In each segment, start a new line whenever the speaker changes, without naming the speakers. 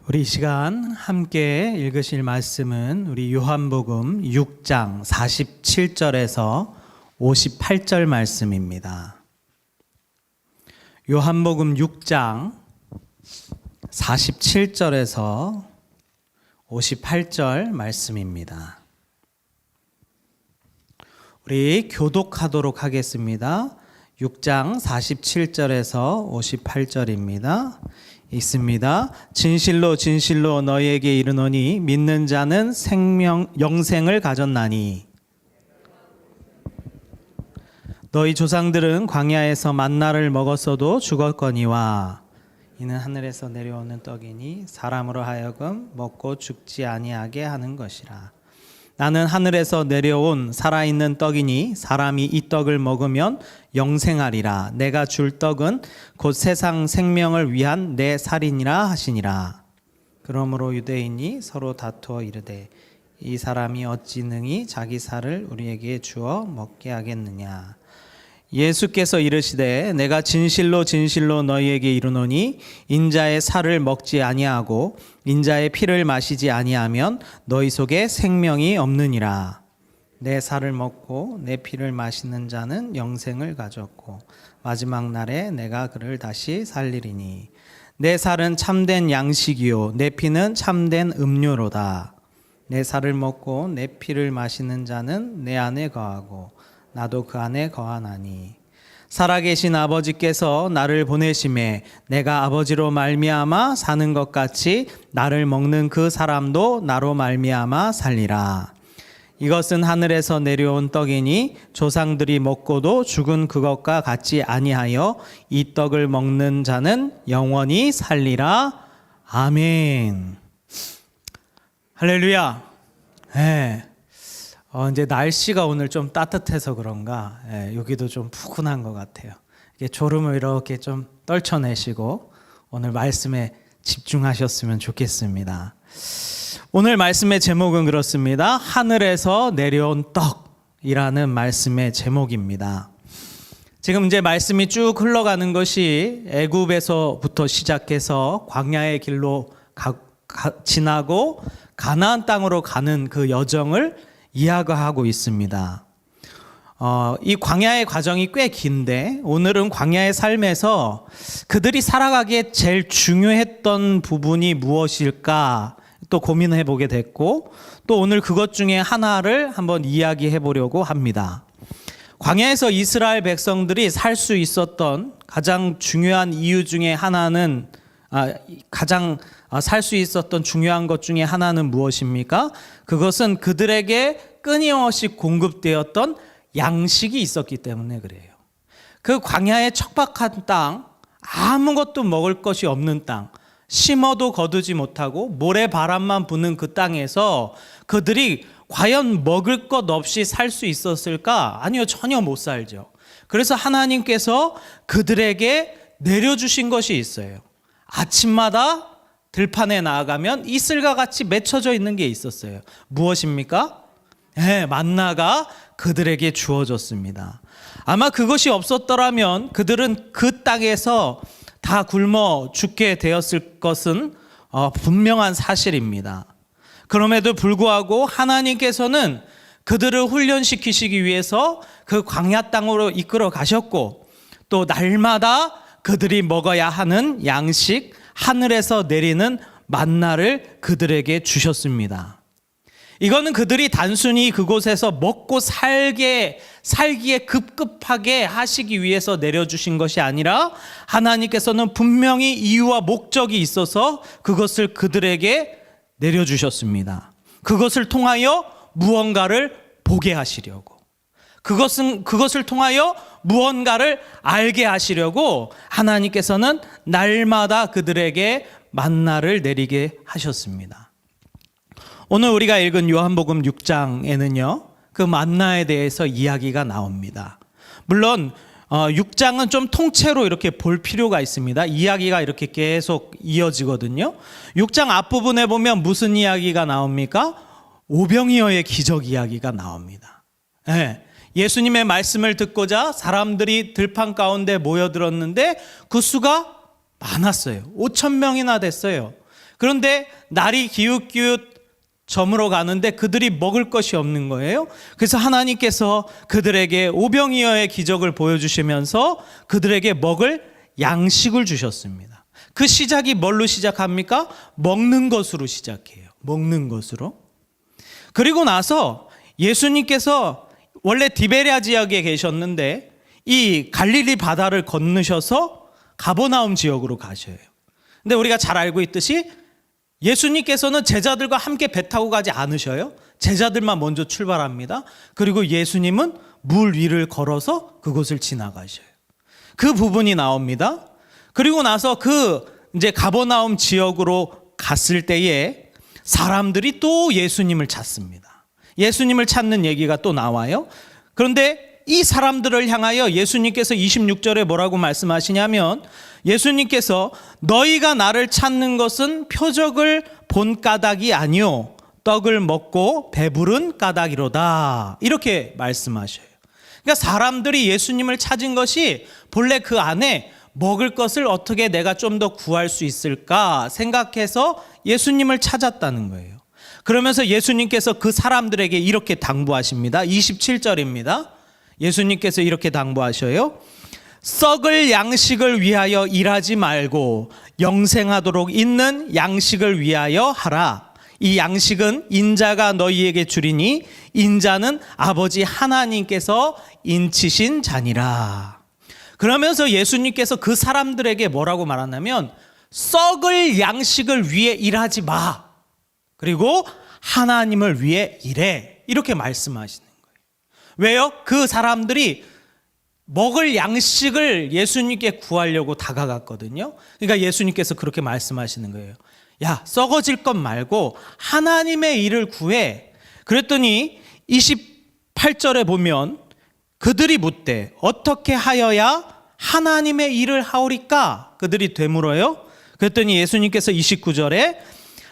우리 이 시간 함께 읽으실 말씀은 우리 요한복음 6장 47절에서 58절 말씀입니다. 요한복음 6장 47절에서 58절 말씀입니다. 우리 교독하도록 하겠습니다. 6장 47절에서 58절입니다. 있습니다. 진실로 진실로 너희에게 이르노니 믿는 자는 영생을 가졌나니 너희 조상들은 광야에서 만나를 먹었어도 죽었거니와 이는 하늘에서 내려오는 떡이니 사람으로 하여금 먹고 죽지 아니하게 하는 것이라. 나는 하늘에서 내려온 살아있는 떡이니 사람이 이 떡을 먹으면 영생하리라. 내가 줄 떡은 곧 세상 생명을 위한 내 살이니라 하시니라. 그러므로 유대인이 서로 다투어 이르되 이 사람이 어찌 능히 자기 살을 우리에게 주어 먹게 하겠느냐. 예수께서 이르시되 내가 진실로 진실로 너희에게 이르노니 인자의 살을 먹지 아니하고 인자의 피를 마시지 아니하면 너희 속에 생명이 없느니라. 내 살을 먹고 내 피를 마시는 자는 영생을 가졌고 마지막 날에 내가 그를 다시 살리리니 내 살은 참된 양식이요 내 피는 참된 음료로다. 내 살을 먹고 내 피를 마시는 자는 내 안에 거하고 나도 그 안에 거하나니 살아계신 아버지께서 나를 보내심에 내가 아버지로 말미암아 사는 것 같이 나를 먹는 그 사람도 나로 말미암아 살리라. 이것은 하늘에서 내려온 떡이니 조상들이 먹고도 죽은 그것과 같지 아니하여 이 떡을 먹는 자는 영원히 살리라. 아멘. 할렐루야. 네. 이제 날씨가 오늘 좀 따뜻해서 그런가 여기도 좀 푸근한 것 같아요. 졸음을 이렇게 좀 떨쳐내시고 오늘 말씀에 집중하셨으면 좋겠습니다. 오늘 말씀의 제목은 그렇습니다. 하늘에서 내려온 떡이라는 말씀의 제목입니다. 지금 이제 말씀이 쭉 흘러가는 것이 애굽에서부터 시작해서 광야의 길로 지나고 가나안 땅으로 가는 그 여정을 이야기하고 있습니다. 이 광야의 과정이 꽤 긴데 오늘은 광야의 삶에서 그들이 살아가기에 제일 중요했던 부분이 무엇일까 또 고민해 보게 됐고 또 오늘 그것 중에 하나를 한번 이야기해 보려고 합니다. 광야에서 이스라엘 백성들이 살 수 있었던 가장 중요한 이유 중에 하나는 가장 살 수 있었던 중요한 것 중에 하나는 무엇입니까? 그것은 그들에게 끊임없이 공급되었던 양식이 있었기 때문에 그래요. 그 광야의 척박한 땅, 아무것도 먹을 것이 없는 땅, 심어도 거두지 못하고 모래바람만 부는 그 땅에서 그들이 과연 먹을 것 없이 살 수 있었을까? 아니요, 전혀 못 살죠. 그래서 하나님께서 그들에게 내려주신 것이 있어요. 아침마다 들판에 나아가면 이슬과 같이 맺혀져 있는 게 있었어요. 무엇입니까? 만나가 그들에게 주어졌습니다. 아마 그것이 없었더라면 그들은 그 땅에서 다 굶어 죽게 되었을 것은 분명한 사실입니다. 그럼에도 불구하고 하나님께서는 그들을 훈련시키시기 위해서 그 광야 땅으로 이끌어 가셨고 또 날마다 그들이 먹어야 하는 양식, 하늘에서 내리는 만나를 그들에게 주셨습니다. 이거는 그들이 단순히 그곳에서 먹고 살기에 급급하게 하시기 위해서 내려주신 것이 아니라 하나님께서는 분명히 이유와 목적이 있어서 그것을 그들에게 내려주셨습니다. 그것을 통하여 무언가를 보게 하시려고, 그것을 통하여 무언가를 알게 하시려고 하나님께서는 날마다 그들에게 만나를 내리게 하셨습니다. 오늘 우리가 읽은 요한복음 6장에는요 그 만나에 대해서 이야기가 나옵니다. 물론 6장은 좀 통째로 이렇게 볼 필요가 있습니다. 이야기가 이렇게 계속 이어지거든요. 6장 앞부분에 보면 무슨 이야기가 나옵니까? 오병이어의 기적 이야기가 나옵니다. 예수님의 말씀을 듣고자 사람들이 들판 가운데 모여들었는데 그 수가 많았어요. 5,000명이나 됐어요. 그런데 날이 기웃기웃 저물어 가는데 그들이 먹을 것이 없는 거예요. 그래서 하나님께서 그들에게 오병이어의 기적을 보여주시면서 그들에게 먹을 양식을 주셨습니다. 그 시작이 뭘로 시작합니까? 먹는 것으로 시작해요. 먹는 것으로. 그리고 나서 예수님께서 원래 디베랴 지역에 계셨는데 이 갈릴리 바다를 건너셔서 가버나움 지역으로 가셔요. 근데 우리가 잘 알고 있듯이 예수님께서는 제자들과 함께 배 타고 가지 않으셔요. 제자들만 먼저 출발합니다. 그리고 예수님은 물 위를 걸어서 그곳을 지나가셔요. 그 부분이 나옵니다. 그리고 나서 이제 가버나움 지역으로 갔을 때에 사람들이 또 예수님을 찾습니다. 예수님을 찾는 얘기가 또 나와요. 그런데 이 사람들을 향하여 예수님께서 26절에 뭐라고 말씀하시냐면 예수님께서 너희가 나를 찾는 것은 표적을 본 까닭이 아니요 떡을 먹고 배부른 까닭이로다 이렇게 말씀하셔요. 그러니까 사람들이 예수님을 찾은 것이 본래 그 안에 먹을 것을 어떻게 내가 좀 더 구할 수 있을까 생각해서 예수님을 찾았다는 거예요. 그러면서 예수님께서 그 사람들에게 이렇게 당부하십니다. 27절입니다. 예수님께서 이렇게 당부하셔요. 썩을 양식을 위하여 일하지 말고 영생하도록 있는 양식을 위하여 하라. 이 양식은 인자가 너희에게 주리니 인자는 아버지 하나님께서 인치신 자니라. 그러면서 예수님께서 그 사람들에게 뭐라고 말하냐면 썩을 양식을 위해 일하지 마. 그리고 하나님을 위해 일해. 이렇게 말씀하시는 거예요. 왜요? 그 사람들이 먹을 양식을 예수님께 구하려고 다가갔거든요. 그러니까 예수님께서 그렇게 말씀하시는 거예요. 야, 썩어질 것 말고 하나님의 일을 구해. 그랬더니 28절에 보면 그들이 묻되 어떻게 하여야 하나님의 일을 하오리까? 그들이 되물어요. 그랬더니 예수님께서 29절에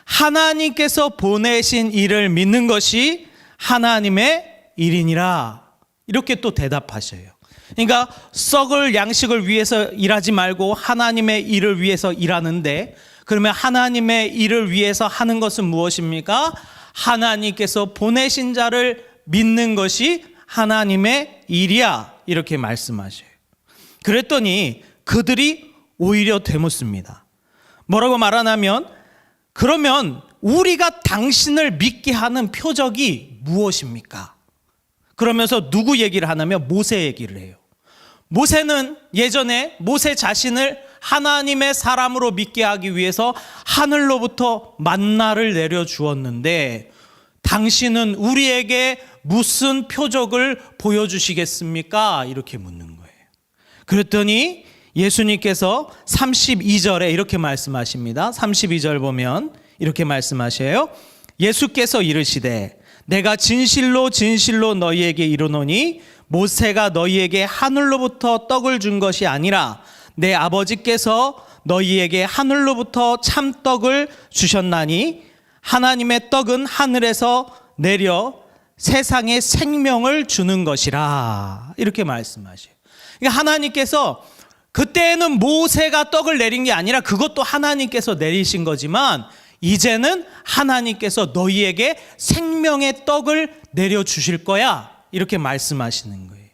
하나님께서 보내신 일을 믿는 것이 하나님의 일이니라. 이렇게 또 대답하셔요. 그러니까 썩을 양식을 위해서 일하지 말고 하나님의 일을 위해서 일하는데 그러면 하나님의 일을 위해서 하는 것은 무엇입니까? 하나님께서 보내신 자를 믿는 것이 하나님의 일이야. 이렇게 말씀하셔요. 그랬더니 그들이 오히려 되묻습니다. 뭐라고 말하냐면 그러면 우리가 당신을 믿게 하는 표적이 무엇입니까? 그러면서 누구 얘기를 하냐면 모세 얘기를 해요. 모세는 예전에 모세 자신을 하나님의 사람으로 믿게 하기 위해서 하늘로부터 만나를 내려주었는데 당신은 우리에게 무슨 표적을 보여주시겠습니까? 이렇게 묻는 거예요. 그랬더니 예수님께서 32절에 이렇게 말씀하십니다. 32절 보면 이렇게 말씀하셔요. 예수께서 이르시되 내가 진실로 진실로 너희에게 이르노니 모세가 너희에게 하늘로부터 떡을 준 것이 아니라 내 아버지께서 너희에게 하늘로부터 참떡을 주셨나니 하나님의 떡은 하늘에서 내려 세상에 생명을 주는 것이라. 이렇게 말씀하셔요. 그러니까 하나님께서 그때는 모세가 떡을 내린 게 아니라 그것도 하나님께서 내리신 거지만 이제는 하나님께서 너희에게 생명의 떡을 내려주실 거야. 이렇게 말씀하시는 거예요.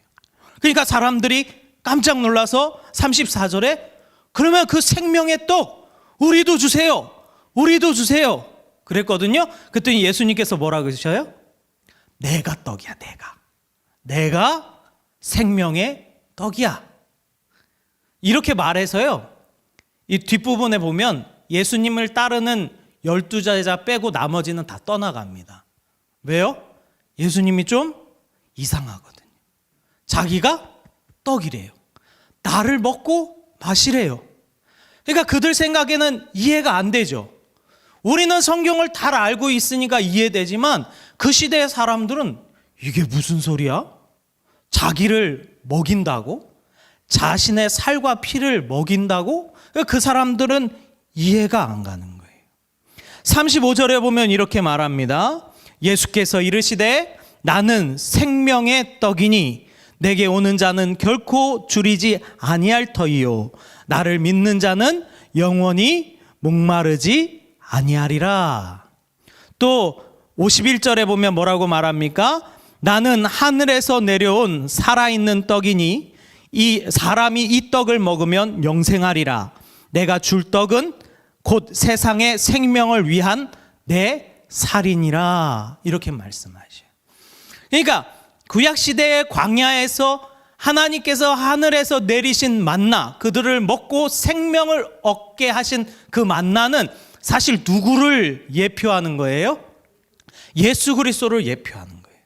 그러니까 사람들이 깜짝 놀라서 34절에 그러면 그 생명의 떡 우리도 주세요. 우리도 주세요. 그랬거든요. 그랬더니 예수님께서 뭐라고 그러셔요? 내가 떡이야. 내가 생명의 떡이야. 이렇게 말해서요. 이 뒷부분에 보면 예수님을 따르는 12제자 빼고 나머지는 다 떠나갑니다. 왜요? 예수님이 좀 이상하거든요. 자기가 떡이래요. 나를 먹고 마시래요. 그러니까 그들 생각에는 이해가 안 되죠. 우리는 성경을 다 알고 있으니까 이해되지만 그 시대의 사람들은 이게 무슨 소리야? 자기를 먹인다고? 자신의 살과 피를 먹인다고? 그 사람들은 이해가 안 가는 거예요. 35절에 보면 이렇게 말합니다. 예수께서 이르시되 나는 생명의 떡이니 내게 오는 자는 결코 줄이지 아니할 터이요 나를 믿는 자는 영원히 목마르지 아니하리라. 또 51절에 보면 뭐라고 말합니까? 나는 하늘에서 내려온 살아있는 떡이니 이 사람이 이 떡을 먹으면 영생하리라. 내가 줄 떡은 곧 세상의 생명을 위한 내 살이니라. 이렇게 말씀하셔요. 그러니까 구약시대의 광야에서 하나님께서 하늘에서 내리신 만나, 그들을 먹고 생명을 얻게 하신 그 만나는 사실 누구를 예표하는 거예요? 예수 그리스도를 예표하는 거예요.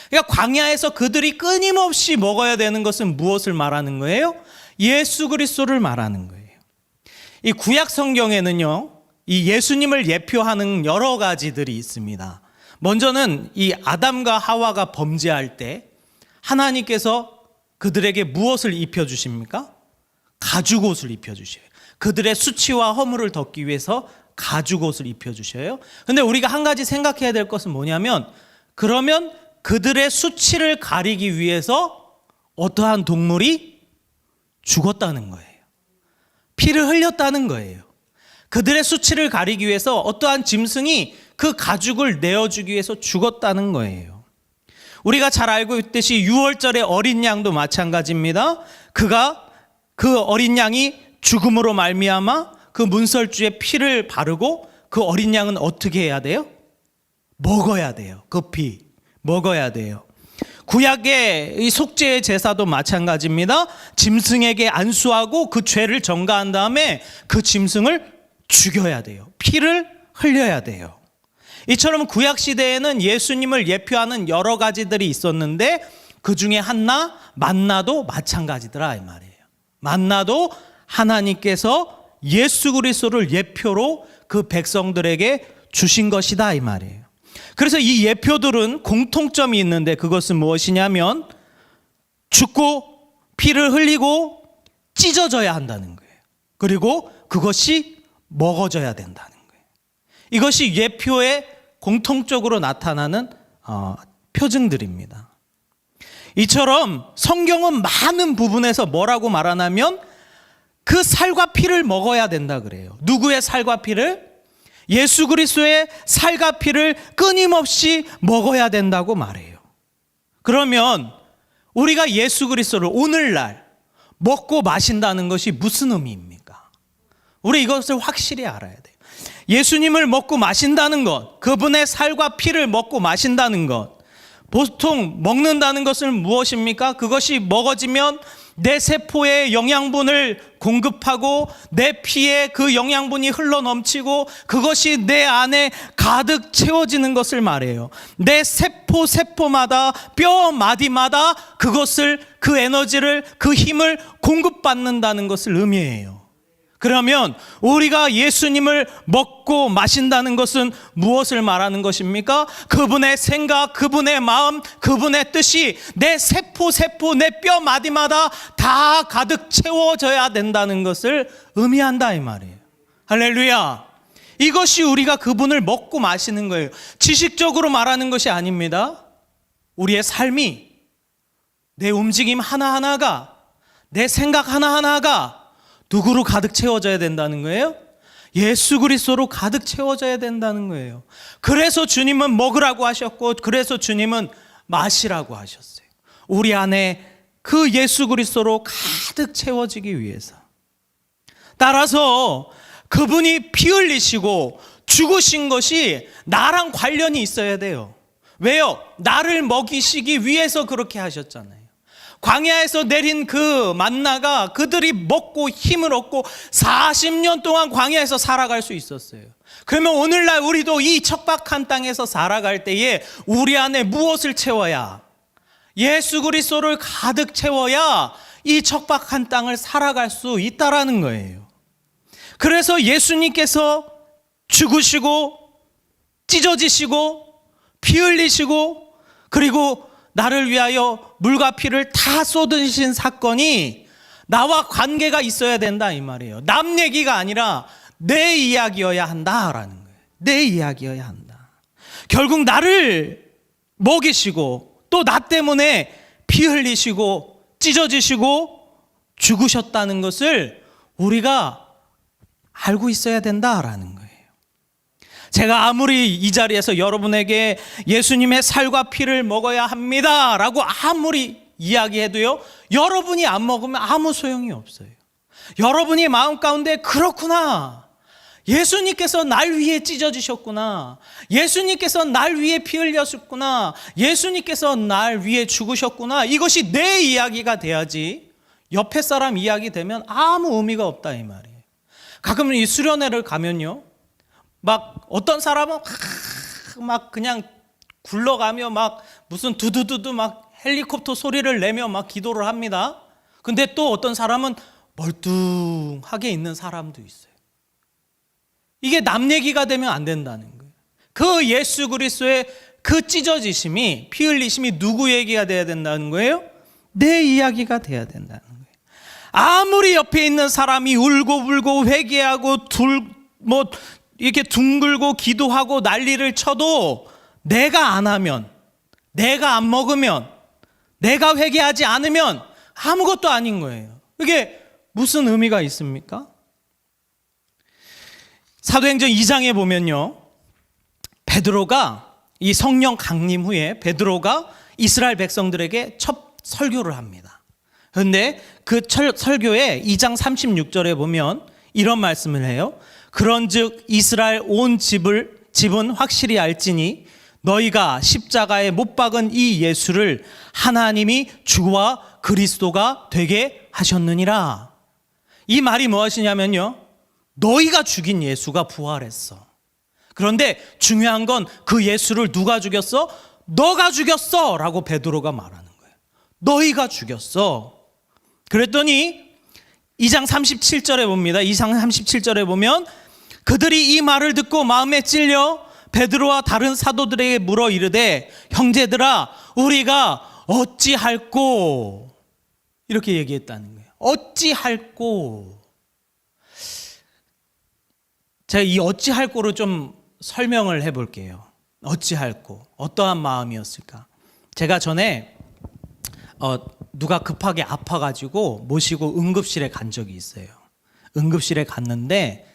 그러니까 광야에서 그들이 끊임없이 먹어야 되는 것은 무엇을 말하는 거예요? 예수 그리스도를 말하는 거예요. 이 구약 성경에는요, 이 예수님을 예표하는 여러 가지들이 있습니다. 먼저는 이 아담과 하와가 범죄할 때 하나님께서 그들에게 무엇을 입혀주십니까? 가죽옷을 입혀주셔요. 그들의 수치와 허물을 덮기 위해서 가죽옷을 입혀주셔요. 근데 우리가 한 가지 생각해야 될 것은 뭐냐면, 그러면 그들의 수치를 가리기 위해서 어떠한 동물이 죽었다는 거예요. 피를 흘렸다는 거예요. 그들의 수치를 가리기 위해서 어떠한 짐승이 그 가죽을 내어주기 위해서 죽었다는 거예요. 우리가 잘 알고 있듯이 유월절의 어린 양도 마찬가지입니다. 그 어린 양이 죽음으로 말미암아 그 문설주에 피를 바르고 그 어린 양은 어떻게 해야 돼요? 먹어야 돼요. 그 피 먹어야 돼요. 구약의 이 속죄의 제사도 마찬가지입니다. 짐승에게 안수하고 그 죄를 전가한 다음에 그 짐승을 죽여야 돼요. 피를 흘려야 돼요. 이처럼 구약 시대에는 예수님을 예표하는 여러 가지들이 있었는데 그 중에 하나 만나도 마찬가지더라 이 말이에요. 만나도 하나님께서 예수 그리스도를 예표로 그 백성들에게 주신 것이다 이 말이에요. 그래서 이 예표들은 공통점이 있는데 그것은 무엇이냐면 죽고 피를 흘리고 찢어져야 한다는 거예요. 그리고 그것이 먹어져야 된다는 거예요. 이것이 예표의 공통적으로 나타나는 표징들입니다. 이처럼 성경은 많은 부분에서 뭐라고 말하냐면 그 살과 피를 먹어야 된다 그래요. 누구의 살과 피를? 예수 그리스도의 살과 피를 끊임없이 먹어야 된다고 말해요. 그러면 우리가 예수 그리스도를 오늘날 먹고 마신다는 것이 무슨 의미입니까? 우리 이것을 확실히 알아야 돼요. 예수님을 먹고 마신다는 것, 그분의 살과 피를 먹고 마신다는 것, 보통 먹는다는 것은 무엇입니까? 그것이 먹어지면 내 세포에 영양분을 공급하고 내 피에 그 영양분이 흘러넘치고 그것이 내 안에 가득 채워지는 것을 말해요. 내 세포마다 뼈 마디마다 그것을, 그 에너지를, 그 힘을 공급받는다는 것을 의미해요. 그러면 우리가 예수님을 먹고 마신다는 것은 무엇을 말하는 것입니까? 그분의 생각, 그분의 마음, 그분의 뜻이 내 세포, 내 뼈 마디마다 다 가득 채워져야 된다는 것을 의미한다 이 말이에요. 할렐루야. 이것이 우리가 그분을 먹고 마시는 거예요. 지식적으로 말하는 것이 아닙니다. 우리의 삶이, 내 움직임 하나하나가, 내 생각 하나하나가 누구로 가득 채워져야 된다는 거예요? 예수 그리스도로 가득 채워져야 된다는 거예요. 그래서 주님은 먹으라고 하셨고 그래서 주님은 마시라고 하셨어요. 우리 안에 그 예수 그리스도로 가득 채워지기 위해서. 따라서 그분이 피 흘리시고 죽으신 것이 나랑 관련이 있어야 돼요. 왜요? 나를 먹이시기 위해서 그렇게 하셨잖아요. 광야에서 내린 그 만나가 그들이 먹고 힘을 얻고 40년 동안 광야에서 살아갈 수 있었어요. 그러면 오늘날 우리도 이 척박한 땅에서 살아갈 때에 우리 안에 무엇을 채워야? 예수 그리스도를 가득 채워야 이 척박한 땅을 살아갈 수 있다라는 거예요. 그래서 예수님께서 죽으시고 찢어지시고 피 흘리시고 그리고 나를 위하여 물과 피를 다 쏟으신 사건이 나와 관계가 있어야 된다 이 말이에요. 남 얘기가 아니라 내 이야기여야 한다라는 거예요. 내 이야기여야 한다. 결국 나를 먹이시고 또 나 때문에 피 흘리시고 찢어지시고 죽으셨다는 것을 우리가 알고 있어야 된다라는 거예요. 제가 아무리 이 자리에서 여러분에게 예수님의 살과 피를 먹어야 합니다 라고 아무리 이야기해도요, 여러분이 안 먹으면 아무 소용이 없어요. 여러분이 마음 가운데 그렇구나, 예수님께서 날 위해 찢어지셨구나, 예수님께서 날 위해 피 흘렸구나, 예수님께서 날 위해 죽으셨구나, 이것이 내 이야기가 돼야지 옆에 사람 이야기 되면 아무 의미가 없다 이 말이에요. 가끔 이 수련회를 가면요, 막 어떤 사람은 막 그냥 굴러가며 막 무슨 두두두두 막 헬리콥터 소리를 내며 막 기도를 합니다. 근데 또 어떤 사람은 멀뚱하게 있는 사람도 있어요. 이게 남 얘기가 되면 안 된다는 거예요. 그 예수 그리스도의 그 찢어지심이, 피 흘리심이 누구 얘기가 돼야 된다는 거예요? 내 이야기가 돼야 된다는 거예요. 아무리 옆에 있는 사람이 울고 불고 회개하고 이렇게 둥글고 기도하고 난리를 쳐도 내가 안 하면, 내가 안 먹으면, 내가 회개하지 않으면 아무것도 아닌 거예요. 이게 무슨 의미가 있습니까? 사도행전 2장에 보면요, 베드로가 이 성령 강림 후에 베드로가 이스라엘 백성들에게 첫 설교를 합니다. 그런데 그 설교에 2장 36절에 보면 이런 말씀을 해요. 그런즉 이스라엘 온 집은 확실히 알지니 너희가 십자가에 못 박은 이 예수를 하나님이 주와 그리스도가 되게 하셨느니라. 이 말이 무엇이냐면요, 너희가 죽인 예수가 부활했어. 그런데 중요한 건 그 예수를 누가 죽였어? 너가 죽였어 라고 베드로가 말하는 거예요. 너희가 죽였어. 그랬더니 2장 37절에 봅니다. 2장 37절에 보면 그들이 이 말을 듣고 마음에 찔려 베드로와 다른 사도들에게 물어 이르되 형제들아 우리가 어찌할꼬, 이렇게 얘기했다는 거예요. 어찌할꼬. 제가 이 어찌할꼬로 좀 설명을 해볼게요. 어찌할꼬, 어떠한 마음이었을까? 제가 전에 누가 급하게 아파가지고 모시고 응급실에 간 적이 있어요. 응급실에 갔는데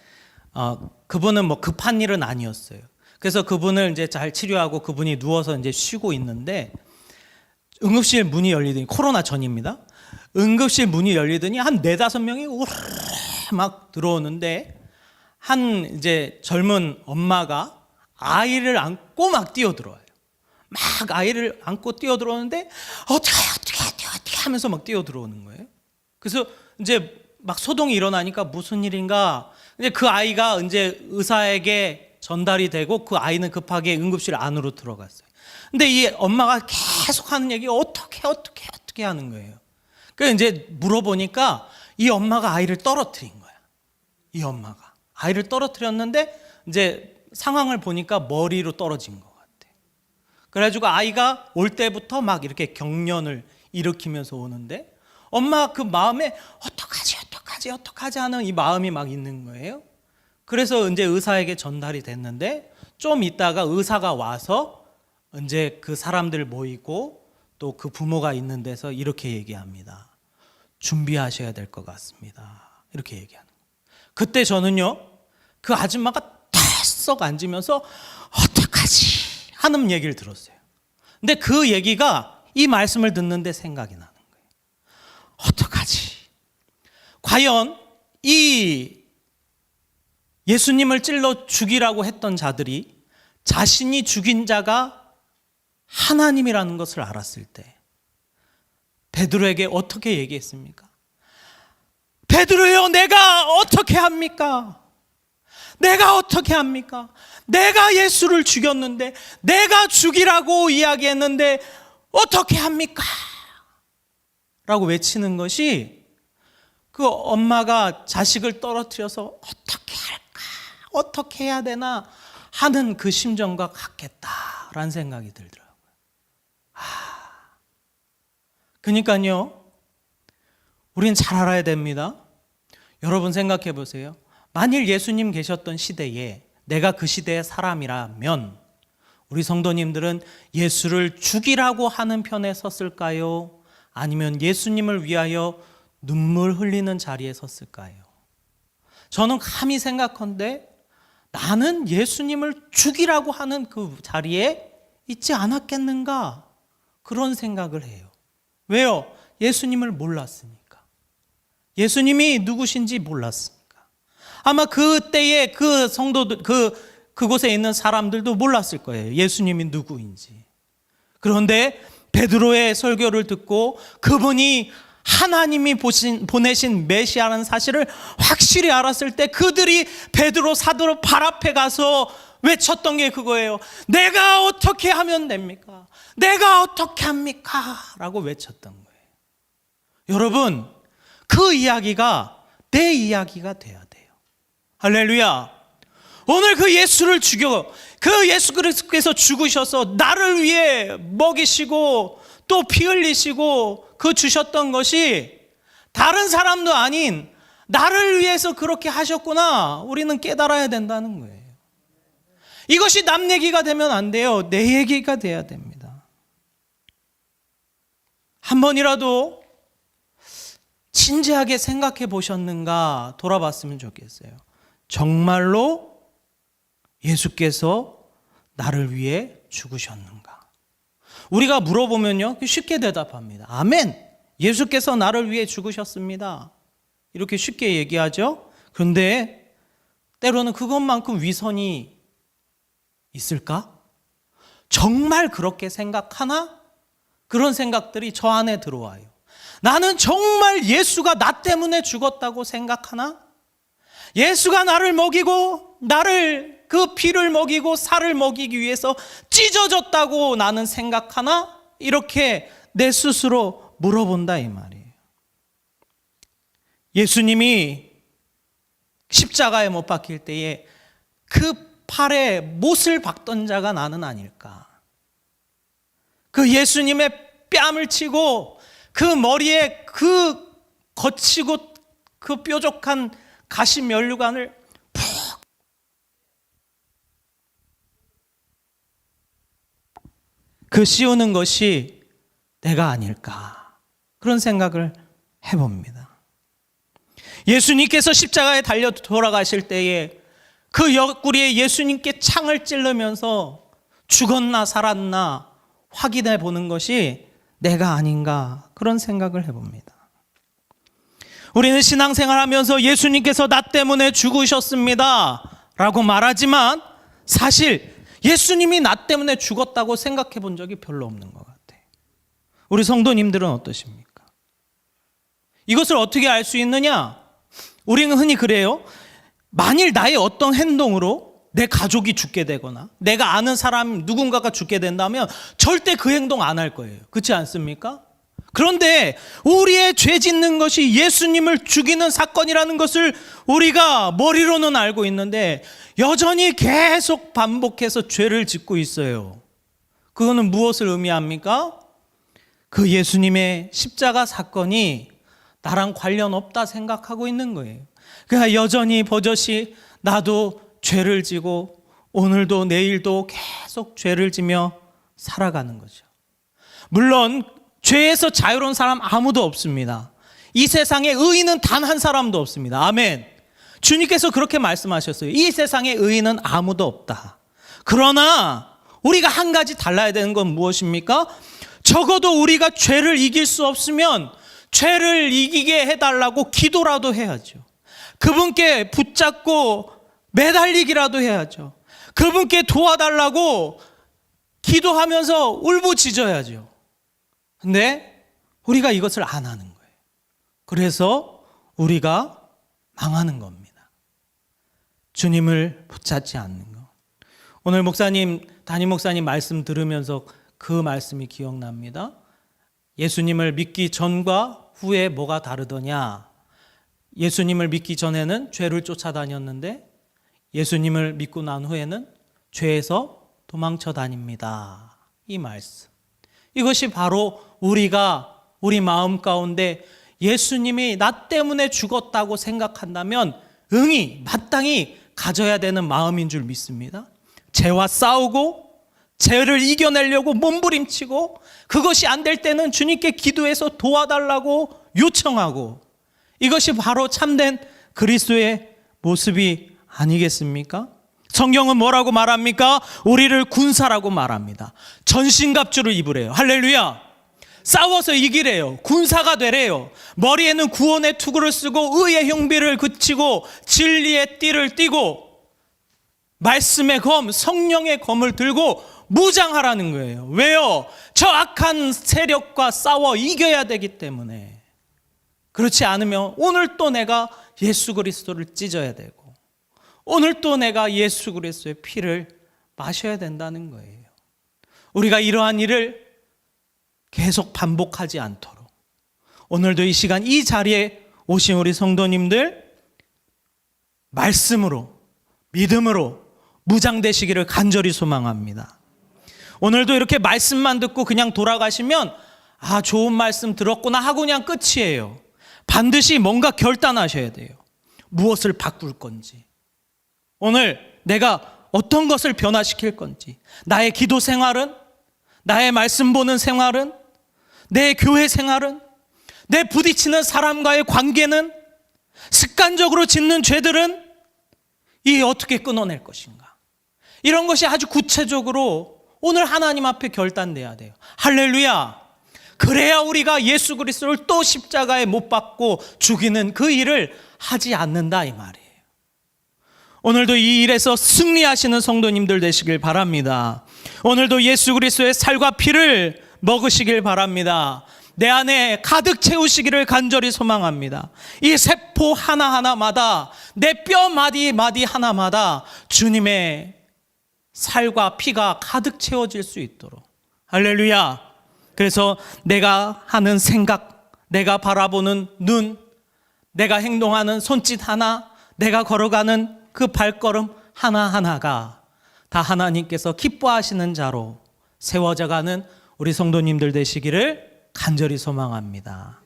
그분은 뭐 급한 일은 아니었어요. 그래서 그분을 이제 잘 치료하고 그분이 누워서 이제 쉬고 있는데 응급실 문이 열리더니, 코로나 전입니다. 응급실 문이 열리더니 한 4-5명이 우르르 막 들어오는데 한 이제 젊은 엄마가 아이를 안고 막 뛰어들어와요. 막 아이를 안고 뛰어들어오는데 어떻게 하면서 막 뛰어들어오는 거예요. 그래서 이제 막 소동이 일어나니까 무슨 일인가. 이제 그 아이가 이제 의사에게 전달이 되고 그 아이는 급하게 응급실 안으로 들어갔어요. 근데 이 엄마가 계속 하는 얘기 어떻게 하는 거예요. 그래서 이제 물어보니까 이 엄마가 아이를 떨어뜨린 거야. 이 엄마가 아이를 떨어뜨렸는데 이제 상황을 보니까 머리로 떨어진 것 같아. 그래가지고 아이가 올 때부터 막 이렇게 경련을 일으키면서 오는데 엄마 그 마음에 어떡하지 하는 이 마음이 막 있는 거예요. 그래서 이제 의사에게 전달이 됐는데 좀 있다가 의사가 와서 이제 그 사람들 모이고 또 그 부모가 있는 데서 이렇게 얘기합니다. 준비하셔야 될 것 같습니다. 이렇게 얘기하는 거예요. 그때 저는요, 그 아줌마가 딱 앉으면서 어떡하지 하는 얘기를 들었어요. 근데 그 얘기가 이 말씀을 듣는데 생각이 나는 거예요. 어떡하지? 과연 이 예수님을 찔러 죽이라고 했던 자들이 자신이 죽인 자가 하나님이라는 것을 알았을 때 베드로에게 어떻게 얘기했습니까? 베드로요, 내가 어떻게 합니까? 내가 어떻게 합니까? 내가 예수를 죽였는데, 내가 죽이라고 이야기했는데 어떻게 합니까? 라고 외치는 것이 그 엄마가 자식을 떨어뜨려서 어떻게 할까? 어떻게 해야 되나? 하는 그 심정과 같겠다라는 생각이 들더라고요. 그러니까요, 우린 잘 알아야 됩니다. 여러분 생각해 보세요. 만일 예수님 계셨던 시대에 내가 그 시대의 사람이라면 우리 성도님들은 예수를 죽이라고 하는 편에 섰을까요? 아니면 예수님을 위하여 눈물 흘리는 자리에 섰을까요? 저는 감히 생각컨대 나는 예수님을 죽이라고 하는 그 자리에 있지 않았겠는가? 그런 생각을 해요. 왜요? 예수님을 몰랐으니까. 예수님이 누구신지 몰랐으니까. 아마 그때의 그 성도들, 그곳에 있는 사람들도 몰랐을 거예요. 예수님이 누구인지. 그런데 베드로의 설교를 듣고 그분이 하나님이 보내신 메시아라는 사실을 확실히 알았을 때 그들이 베드로 사도로 발 앞에 가서 외쳤던 게 그거예요. 내가 어떻게 하면 됩니까? 내가 어떻게 합니까? 라고 외쳤던 거예요. 여러분, 그 이야기가 내 이야기가 돼야 돼요. 할렐루야. 오늘 그 예수를 죽여, 그 예수 그리스도께서 죽으셔서 나를 위해 먹이시고 또 피 흘리시고 그 주셨던 것이 다른 사람도 아닌 나를 위해서 그렇게 하셨구나. 우리는 깨달아야 된다는 거예요. 이것이 남 얘기가 되면 안 돼요. 내 얘기가 돼야 됩니다. 한 번이라도 진지하게 생각해 보셨는가 돌아봤으면 좋겠어요. 정말로 예수께서 나를 위해 죽으셨는가? 우리가 물어보면요, 쉽게 대답합니다. 아멘. 예수께서 나를 위해 죽으셨습니다. 이렇게 쉽게 얘기하죠. 그런데 때로는 그것만큼 위선이 있을까? 정말 그렇게 생각하나? 그런 생각들이 저 안에 들어와요. 나는 정말 예수가 나 때문에 죽었다고 생각하나? 예수가 나를 먹이고 나를 그 피를 먹이고 살을 먹이기 위해서 찢어졌다고 나는 생각하나? 이렇게 내 스스로 물어본다 이 말이에요. 예수님이 십자가에 못 박힐 때에 그 팔에 못을 박던 자가 나는 아닐까? 그 예수님의 뺨을 치고 그 머리에 그 거치고 그 뾰족한 가시 면류관을 푹 그 씌우는 것이 내가 아닐까? 그런 생각을 해봅니다. 예수님께서 십자가에 달려 돌아가실 때에 그 옆구리에 예수님께 창을 찌르면서 죽었나 살았나 확인해 보는 것이 내가 아닌가? 그런 생각을 해봅니다. 우리는 신앙생활하면서 예수님께서 나 때문에 죽으셨습니다 라고 말하지만 사실 예수님이 나 때문에 죽었다고 생각해 본 적이 별로 없는 것 같아요. 우리 성도님들은 어떠십니까? 이것을 어떻게 알 수 있느냐? 우리는 흔히 그래요. 만일 나의 어떤 행동으로 내 가족이 죽게 되거나 내가 아는 사람 누군가가 죽게 된다면 절대 그 행동 안 할 거예요. 그렇지 않습니까? 그런데 우리의 죄 짓는 것이 예수님을 죽이는 사건이라는 것을 우리가 머리로는 알고 있는데 여전히 계속 반복해서 죄를 짓고 있어요. 그거는 무엇을 의미합니까? 그 예수님의 십자가 사건이 나랑 관련 없다 생각하고 있는 거예요. 그러니까 여전히 버젓이 나도 죄를 지고 오늘도 내일도 계속 죄를 지며 살아가는 거죠. 물론 죄에서 자유로운 사람 아무도 없습니다. 이 세상에 의인은 단 한 사람도 없습니다. 아멘. 주님께서 그렇게 말씀하셨어요. 이 세상에 의인은 아무도 없다. 그러나 우리가 한 가지 달라야 되는 건 무엇입니까? 적어도 우리가 죄를 이길 수 없으면 죄를 이기게 해달라고 기도라도 해야죠. 그분께 붙잡고 매달리기라도 해야죠. 그분께 도와달라고 기도하면서 울부짖어야죠. 근데 우리가 이것을 안 하는 거예요. 그래서 우리가 망하는 겁니다. 주님을 붙잡지 않는 것. 오늘 담임 목사님 말씀 들으면서 그 말씀이 기억납니다. 예수님을 믿기 전과 후에 뭐가 다르더냐? 예수님을 믿기 전에는 죄를 쫓아다녔는데 예수님을 믿고 난 후에는 죄에서 도망쳐 다닙니다. 이 말씀. 이것이 바로 우리가 우리 마음 가운데 예수님이 나 때문에 죽었다고 생각한다면 응히 마땅히 가져야 되는 마음인 줄 믿습니다. 죄와 싸우고 죄를 이겨내려고 몸부림치고 그것이 안 될 때는 주님께 기도해서 도와달라고 요청하고 이것이 바로 참된 그리스도의 모습이 아니겠습니까? 성경은 뭐라고 말합니까? 우리를 군사라고 말합니다. 전신갑주를 입으래요. 할렐루야. 싸워서 이기래요. 군사가 되래요. 머리에는 구원의 투구를 쓰고 의의 형비를 그치고 진리의 띠를 띠고 말씀의 검, 성령의 검을 들고 무장하라는 거예요. 왜요? 저 악한 세력과 싸워 이겨야 되기 때문에. 그렇지 않으면 오늘 또 내가 예수 그리스도를 찢어야 되고 오늘 또 내가 예수 그리스도의 피를 마셔야 된다는 거예요. 우리가 이러한 일을 계속 반복하지 않도록 오늘도 이 시간 이 자리에 오신 우리 성도님들 말씀으로 믿음으로 무장되시기를 간절히 소망합니다. 오늘도 이렇게 말씀만 듣고 그냥 돌아가시면 아 좋은 말씀 들었구나 하고 그냥 끝이에요. 반드시 뭔가 결단하셔야 돼요. 무엇을 바꿀 건지 오늘 내가 어떤 것을 변화시킬 건지 나의 기도 생활은 나의 말씀 보는 생활은 내 교회 생활은 내 부딪히는 사람과의 관계는 습관적으로 짓는 죄들은 이 어떻게 끊어낼 것인가 이런 것이 아주 구체적으로 오늘 하나님 앞에 결단돼야 돼요. 할렐루야. 그래야 우리가 예수 그리스도를 또 십자가에 못 박고 죽이는 그 일을 하지 않는다 이 말이에요. 오늘도 이 일에서 승리하시는 성도님들 되시길 바랍니다. 오늘도 예수 그리스도의 살과 피를 먹으시길 바랍니다. 내 안에 가득 채우시기를 간절히 소망합니다. 이 세포 하나하나마다 내 뼈 마디 하나마다 주님의 살과 피가 가득 채워질 수 있도록 할렐루야. 그래서 내가 하는 생각, 내가 바라보는 눈, 내가 행동하는 손짓 하나, 내가 걸어가는 그 발걸음 하나하나가 다 하나님께서 기뻐하시는 자로 세워져가는 우리 성도님들 되시기를 간절히 소망합니다.